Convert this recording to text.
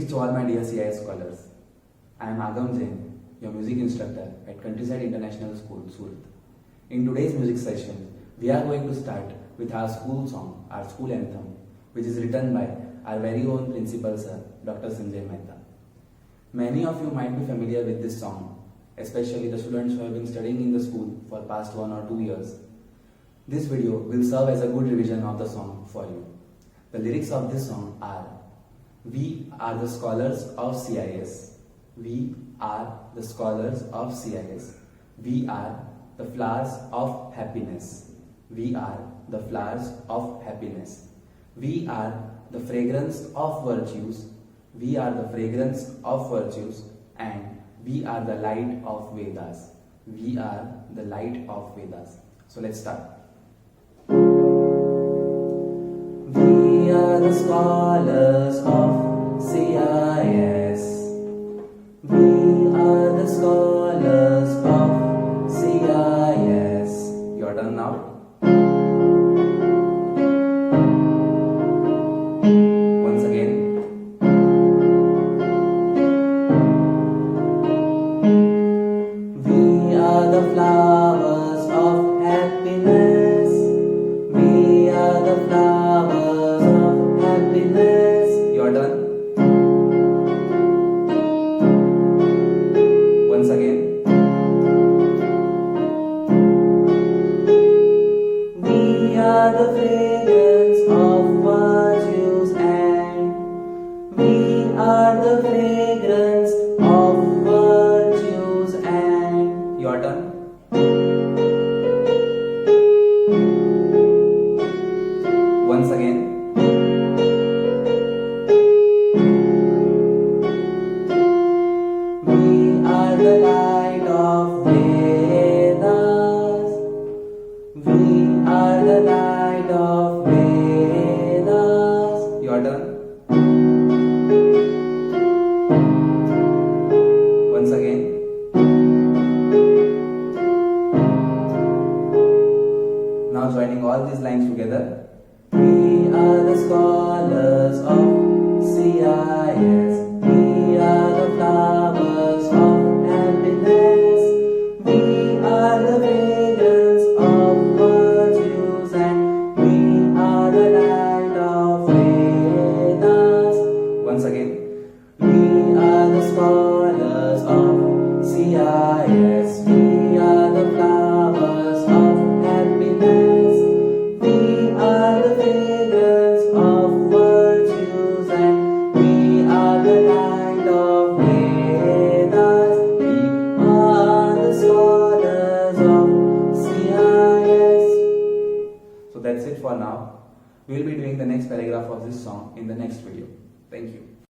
Greetings to all my dear CIS scholars. I am Aagam Jain, your music instructor at Countryside International School, Surat. In today's music session, we are going to start with our school song, our school anthem, which is written by our very own principal sir, Dr. Sanjay Mehta. Many of you might be familiar with this song, especially the students who have been studying in the school for past 1 or 2 years. This video will serve as a good revision of the song for you. The lyrics of this song are: we are the scholars of CIS. We are the scholars of CIS. We are the flowers of happiness. We are the flowers of happiness. We are the fragrance of virtues. We are the fragrance of virtues, and we are the light of Vedas. We are the light of Vedas. So let's start. We are the scholars of CIS. We are the scholars of CIS. Your turn now. Once again. We are the flowers of happiness. We are the flowers of happiness. Your turn. Once again. We are the fragrance of virtues, and we are the fragrance of virtues, and your turn. Once again. We are the light of Vedas. We are the light of Vedas. Your turn. Once again. Now joining all these lines together. We are the scholars of CIS. We are the flowers of happiness. We are the fragrance of virtues, and we are the light of Vedas. Once again. We are the scholars of CIS. We are the flowers of happiness. We are the fragrance of virtues, and we are the light of Vedas. We are the scholars of CIS. So that's it for now. We will be doing the next paragraph of this song in the next video. Thank you.